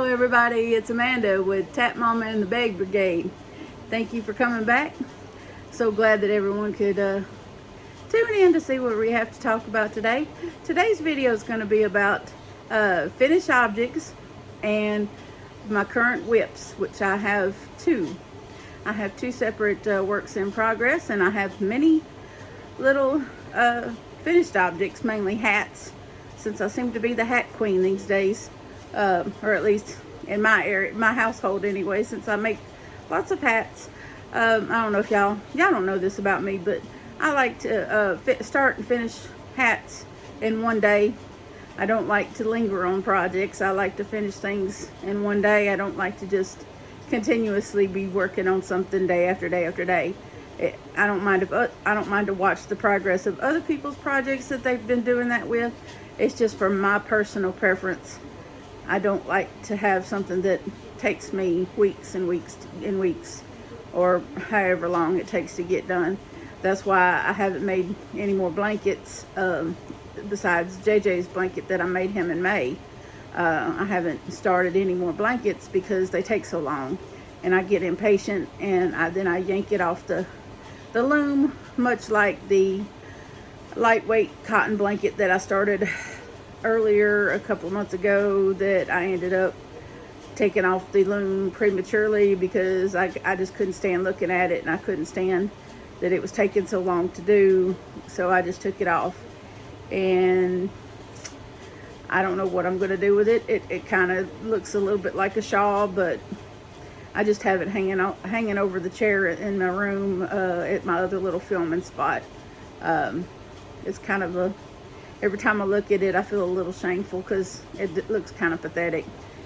everybody, it's Amanda with Tap Mama and the Bag Brigade. Thank you for coming back. So glad that everyone could tune in to see what we have to talk about today. Today's video is going to be about finished objects and my current whips, which I have two. I have two separate works in progress, and I have many little finished objects, mainly hats, since I seem to be the hat queen these days. Or at least in my area, my household anyway, since I make lots of hats. I don't know if y'all don't know this about me, but I like to start and finish hats in one day. I don't like to linger on projects. I like to finish things in one day. I don't like to just continuously be working on something day after day after day. I don't mind to watch the progress of other people's projects that they've been doing that with. It's just for my personal preference. I don't like to have something that takes me weeks and weeks and weeks, or however long it takes to get done. That's why I haven't made any more blankets besides JJ's blanket that I made him in May. I haven't started any more blankets because they take so long, and I get impatient, and then I yank it off the loom, much like the lightweight cotton blanket that I started earlier a couple of months ago, that I ended up taking off the loom prematurely because I just couldn't stand looking at it, and I couldn't stand that it was taking so long to do, so I just took it off. And I don't know what I'm going to do with it. It kind of looks a little bit like a shawl, but I just have it hanging over the chair in my room at my other little filming spot. It's kind of every time I look at it, I feel a little shameful because it looks kind of pathetic.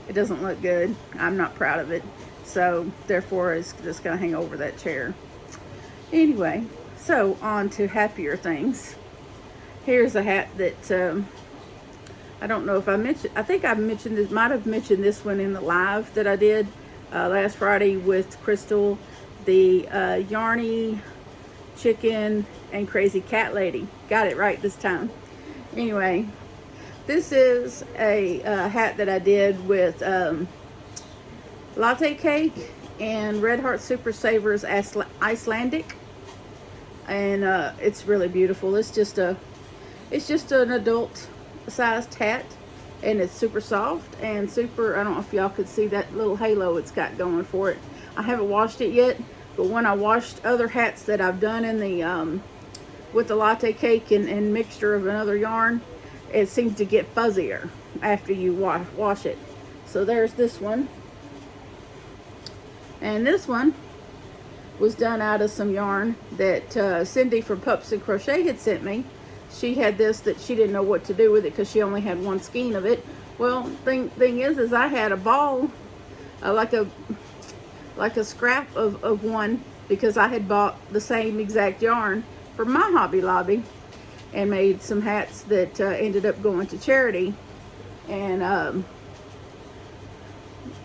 It doesn't look good. I'm not proud of it. So therefore, it's just going to hang over that chair. Anyway, so on to happier things. Here's a hat that I don't know if I mentioned. I think I mentioned this. Might have mentioned this one in the live that I did last Friday with Crystal, the Yarny Chicken and Crazy Cat Lady. Got it right this time. Anyway, this is a hat that I did with latte cake and Red Heart Super Savers Icelandic, and it's really beautiful. It's just an adult sized hat, and it's super soft and super, I don't know if y'all could see that little halo it's got going for it. I haven't washed it yet, but when I washed other hats that I've done in the with the latte cake and mixture of another yarn, it seems to get fuzzier after you wash it. So there's this one, and this one was done out of some yarn that Cindy from Pups and Crochet had sent me. She had this that she didn't know what to do with it because she only had one skein of it. Well, thing is I had a ball, like a scrap of one, because I had bought the same exact yarn from my Hobby Lobby and made some hats that ended up going to charity, and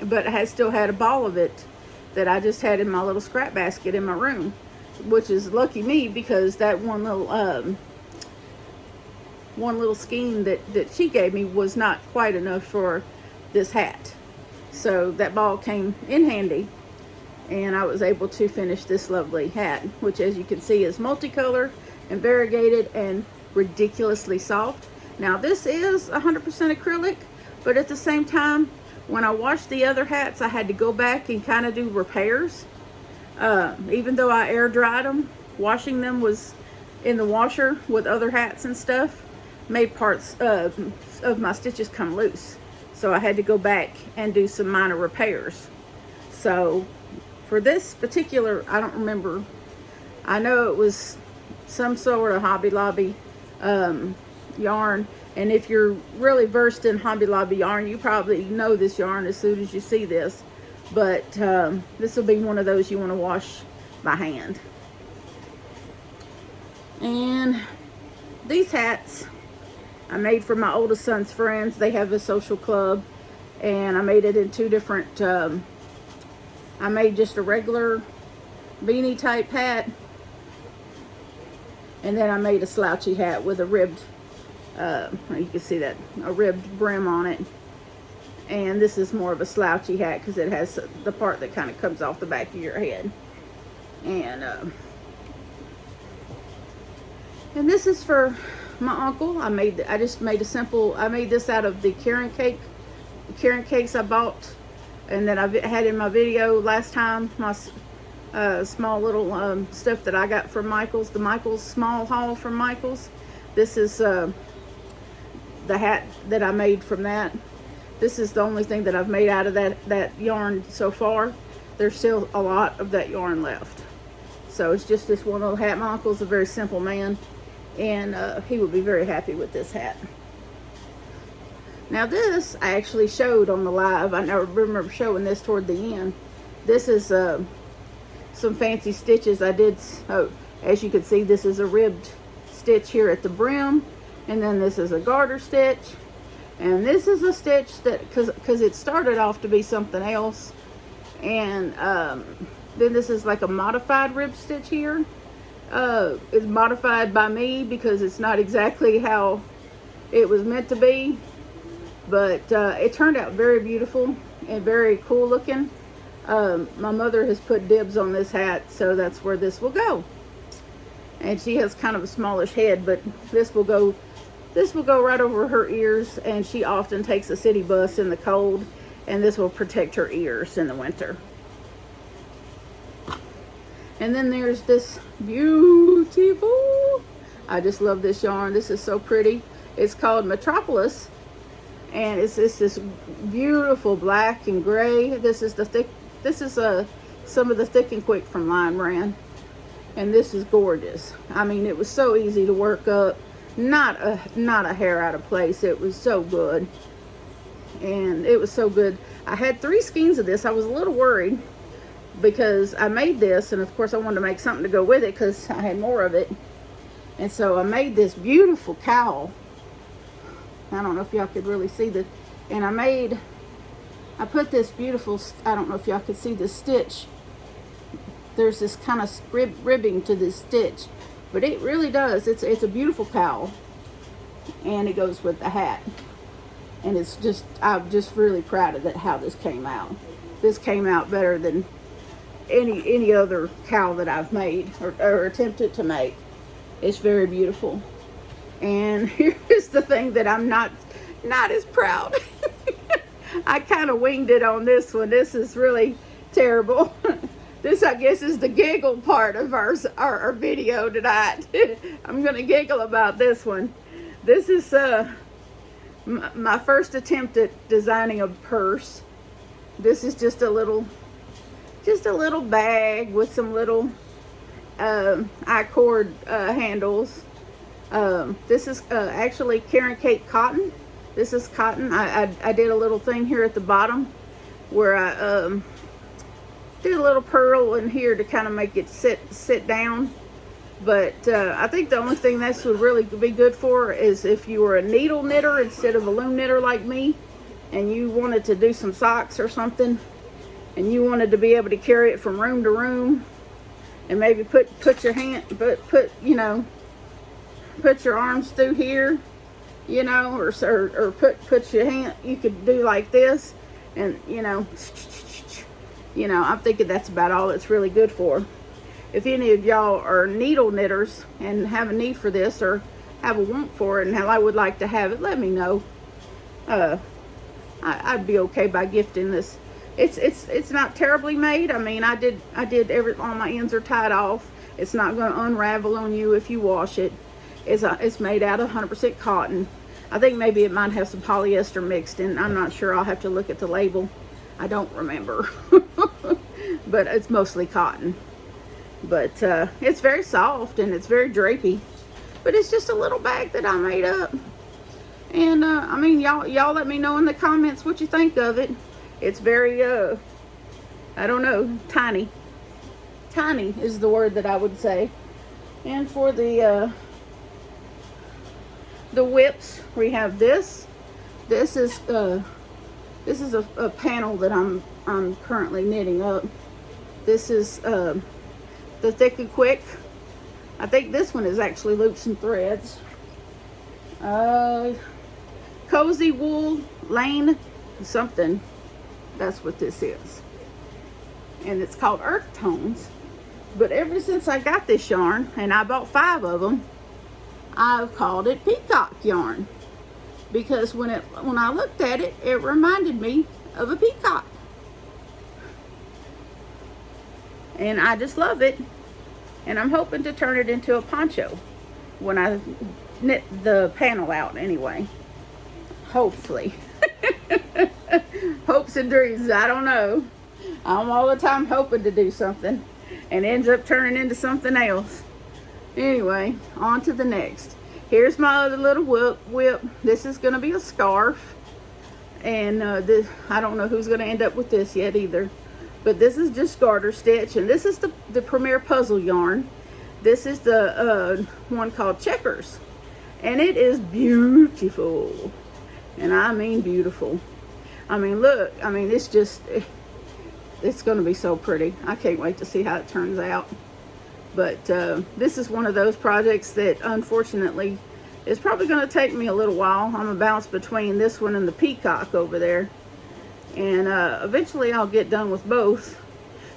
but I still had a ball of it that I just had in my little scrap basket in my room, which is lucky me because that one little skein that she gave me was not quite enough for this hat. So that ball came in handy, and I was able to finish this lovely hat, which, as you can see, is multicolored and variegated and ridiculously soft. Now this is 100% acrylic, but at the same time, when I washed the other hats, I had to go back and kind of do repairs. Even though I air dried them, washing them was in the washer with other hats and stuff, made parts of my stitches come loose. So I had to go back and do some minor repairs. So for this particular, I don't remember, I know it was some sort of Hobby Lobby yarn, and if you're really versed in Hobby Lobby yarn, you probably know this yarn as soon as you see this, but this will be one of those you want to wash by hand. And these hats I made for my oldest son's friends. They have a social club, and I made it in two different, I made just a regular beanie type hat, and then I made a slouchy hat with a ribbed, you can see that, a ribbed brim on it. And this is more of a slouchy hat because it has the part that kind of comes off the back of your head. And this is for my uncle. I made this out of the carrot cakes I bought, and that I had in my video last time. My small little stuff that I got from Michael's, the Michael's small haul from Michael's. This is the hat that I made from that. This is the only thing that I've made out of that yarn so far. There's still a lot of that yarn left. So it's just this one little hat. My uncle's a very simple man, and he would be very happy with this hat. Now this I actually showed on the live. I remember showing this toward the end. This is some fancy stitches I did. Oh, as you can see, this is a ribbed stitch here at the brim, and then this is a garter stitch. And this is a stitch that, because it started off to be something else. And then this is like a modified rib stitch here. It's modified by me because it's not exactly how it was meant to be. But it turned out very beautiful and very cool looking. My mother has put dibs on this hat, so that's where this will go. And she has kind of a smallish head, but this will go right over her ears, and she often takes a city bus in the cold, and this will protect her ears in the winter. And then there's this beautiful, I just love this yarn. This is so pretty. It's called Metropolis, and it's this beautiful black and gray. This is some of the Thick and Quick from Lion Brand, and this is gorgeous. I mean, it was so easy to work up. Not a hair out of place. It was so good. And it was so good. I had 3 skeins of this. I was a little worried because I made this, and of course I wanted to make something to go with it because I had more of it. And so I made this beautiful cowl. I don't know if y'all could really see this. And I put this beautiful, I don't know if y'all could see the stitch. There's this kind of ribbing to this stitch. But it really does. It's a beautiful cowl, and it goes with the hat. And I'm just really proud of how this came out. This came out better than any other cowl that I've made or attempted to make. It's very beautiful. And here's the thing that I'm not as proud. I kind of winged it on this one. This is really terrible. This, I guess, is the giggle part of our video tonight. I'm going to giggle about this one. This is my first attempt at designing a purse. This is just a little bag with some little I-cord handles. This is actually carrot cake cotton. This is cotton. I did a little thing here at the bottom where I did a little purl in here to kind of make it sit down. But I think the only thing this would really be good for is if you were a needle knitter instead of a loom knitter like me, and you wanted to do some socks or something, and you wanted to be able to carry it from room to room, and maybe put your hand, put your arms through here, you know, or put your hand. You could do like this, and I'm thinking that's about all it's really good for. If any of y'all are needle knitters and have a need for this or have a want for it and how I would like to have it, let me know. I'd be okay by gifting this. It's not terribly made. I mean, I did all my ends are tied off. It's not going to unravel on you if you wash it. It's made out of 100% cotton. I think maybe it might have some polyester mixed in. I'm not sure. I'll have to look at the label. I don't remember. But it's mostly cotton. But it's very soft and it's very drapey. But it's just a little bag that I made up. And I mean, y'all let me know in the comments what you think of it. It's very I don't know, tiny. Tiny is the word that I would say. And for the whips, we have this. This is a panel that I'm currently knitting up. This is the Thick and Quick. I think this one is actually loops and threads. Cozy Wool Lane something. That's what this is. And it's called Earth Tones. But ever since I got this yarn, and I bought 5 of them, I've called it peacock yarn. Because when I looked at it, it reminded me of a peacock. And I just love it. And I'm hoping to turn it into a poncho when I knit the panel out anyway. Hopefully. Hopes and dreams, I don't know. I'm all the time hoping to do something and ends up turning into something else. Anyway, on to the next. Here's my other little whip. This is going to be a scarf. And I don't know who's going to end up with this yet either. But this is just garter stitch. And this is the Premier Puzzle yarn. This is the one called Checkers. And it is beautiful. And I mean beautiful. I mean, look. I mean, it's going to be so pretty. I can't wait to see how it turns out. But this is one of those projects that unfortunately is probably going to take me a little while. I'm going to bounce between this one and the peacock over there. And eventually I'll get done with both.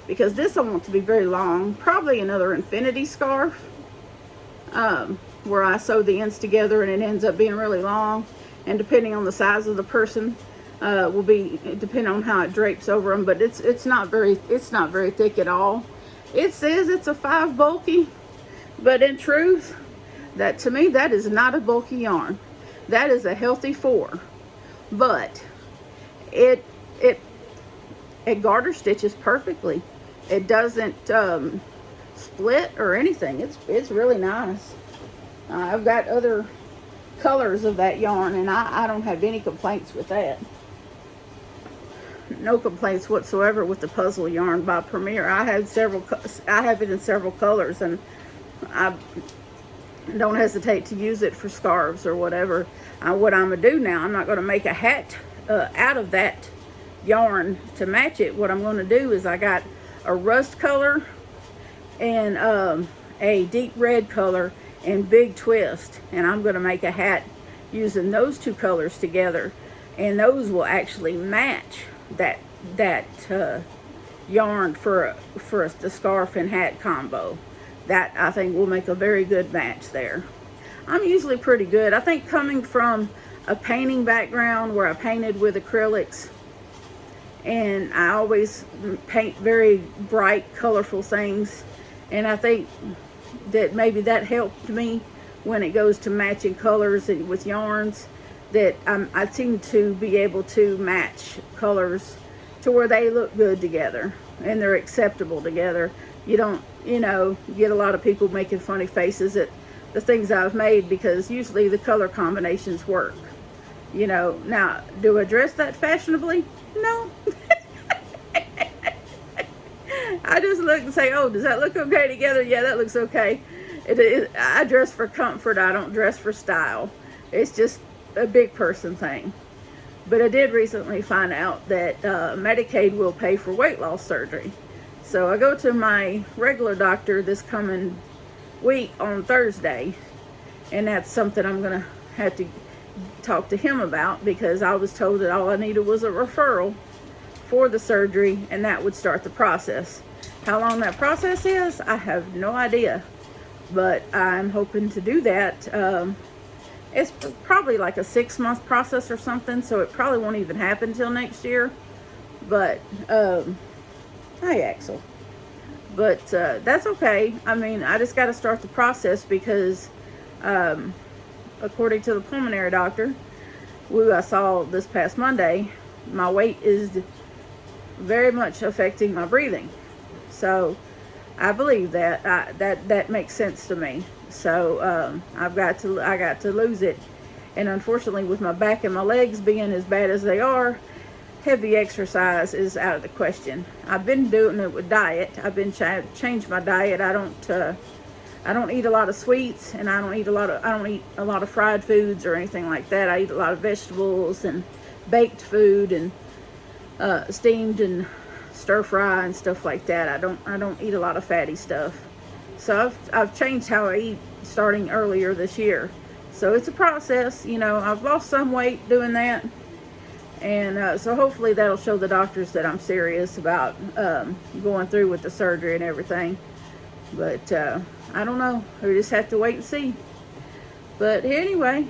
Because this I want to be very long. Probably another infinity scarf. Where I sew the ends together and it ends up being really long. And depending on the size of the person, will be depending on how it drapes over them. But it's not very thick at all. It says it's a 5 bulky, but in truth, that to me, that is not a bulky yarn. That is a healthy 4. But it garter stitches perfectly. It doesn't split or anything. It's really nice. I've got other colors of that yarn, and I don't have any complaints with that. No complaints whatsoever with the puzzle yarn by Premier. I have it in several colors, and I don't hesitate to use it for scarves or whatever. What I'm gonna do now, I'm not gonna make a hat out of that yarn to match it. What I'm gonna do is I got a rust color and a deep red color and big twist, and I'm gonna make a hat using those 2 colors together, and those will actually match that yarn for the scarf and hat combo. That I think will make a very good match there. I'm usually pretty good. I think coming from a painting background where I painted with acrylics, and I always paint very bright, colorful things, and I think that maybe that helped me when it goes to matching colors and with yarns, that I seem to be able to match colors to where they look good together and they're acceptable together. You don't, get a lot of people making funny faces at the things I've made, because usually the color combinations work. Now, do I dress that fashionably? No. I just look and say, oh, does that look okay together? Yeah, that looks okay. I dress for comfort. I don't dress for style. It's just a big person thing. But I did recently find out that Medicaid will pay for weight loss surgery. So I go to my regular doctor this coming week on Thursday, and that's something I'm going to have to talk to him about, because I was told that all I needed was a referral for the surgery, and that would start the process. How long that process is, I have no idea, but I'm hoping to do that. It's probably like a 6-month process or something, so it probably won't even happen till next year. But hi Axel. But that's okay. I mean, I just got to start the process, because according to the pulmonary doctor who I saw this past Monday, my weight is very much affecting my breathing. So I believe that that makes sense to me. So I got to lose it, and unfortunately, with my back and my legs being as bad as they are, heavy exercise is out of the question. I've been doing it with diet. I've been changed my diet. I don't eat a lot of sweets, and I don't eat a lot of fried foods or anything like that. I eat a lot of vegetables and baked food and steamed and stir fry and stuff like that. I don't eat a lot of fatty stuff. So I've changed how I eat starting earlier this year. So it's a process. I've lost some weight doing that, And so hopefully that'll show the doctors that I'm serious about going through with the surgery and everything. But I don't know. We just have to wait and see. But anyway,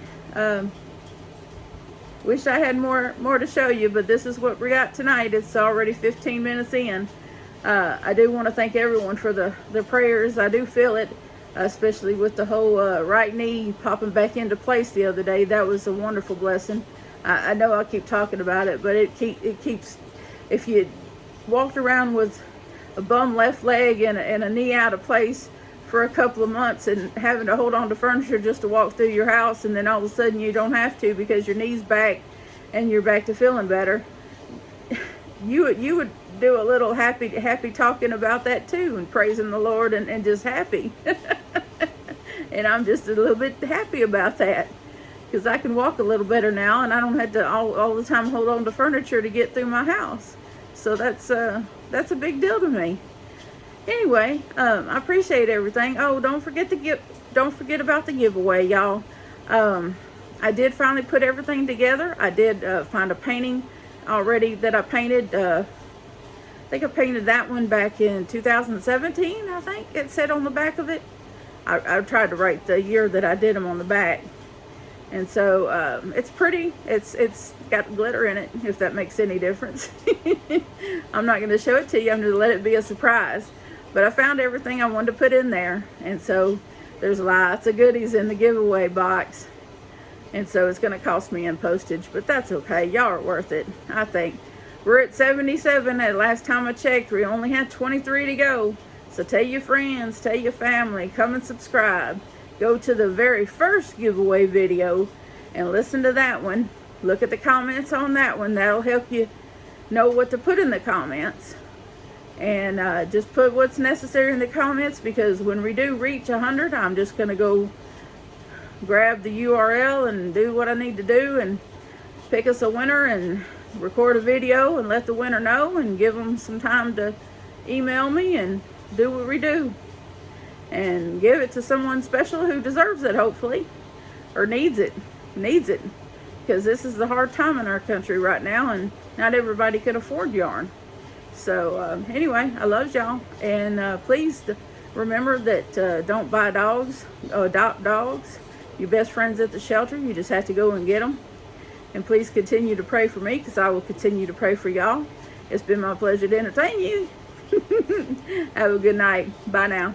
wish I had more to show you, but this is what we got tonight. It's already 15 minutes in. I do want to thank everyone for the prayers. I do feel it, especially with the whole right knee popping back into place the other day. That was a wonderful blessing. I know I keep talking about it, but it keeps, if you walked around with a bum left leg and a knee out of place for a couple of months and having to hold on to furniture just to walk through your house, and then all of a sudden you don't have to because your knee's back and you're back to feeling better, you would do a little happy talking about that too, and praising the Lord and just happy. And I'm just a little bit happy about that, because I can walk a little better now, and I don't have to all the time hold on to furniture to get through my house. So that's a big deal to me. Anyway, I appreciate everything. Oh, don't forget about the giveaway, y'all. I did finally put everything together. I did find a painting already that I painted. I think I painted that one back in 2017, I think it said on the back of it. I tried to write the year that I did them on the back. And so it's pretty. It's got glitter in it, if that makes any difference. I'm not going to show it to you. I'm going to let it be a surprise. But I found everything I wanted to put in there. And so there's lots of goodies in the giveaway box. And so it's going to cost me in postage, but that's okay. Y'all are worth it, I think. We're at 77 at last time I checked. We only had 23 to go. So tell your friends, tell your family, come and subscribe. Go to the very first giveaway video and listen to that one. Look at the comments on that one. That'll help you know what to put in the comments. And just put what's necessary in the comments, because when we do reach 100, I'm just going to go grab the URL and do what I need to do and pick us a winner and record a video and let the winner know and give them some time to email me and do what we do. And give it to someone special who deserves it, hopefully, or needs it, because this is the hard time in our country right now, and not everybody can afford yarn. So anyway, I love y'all, and please remember that don't buy dogs, adopt dogs. Your best friends at the shelter, you just have to go and get them. And please continue to pray for me, because I will continue to pray for y'all. It's been my pleasure to entertain you. Have a good night. Bye now.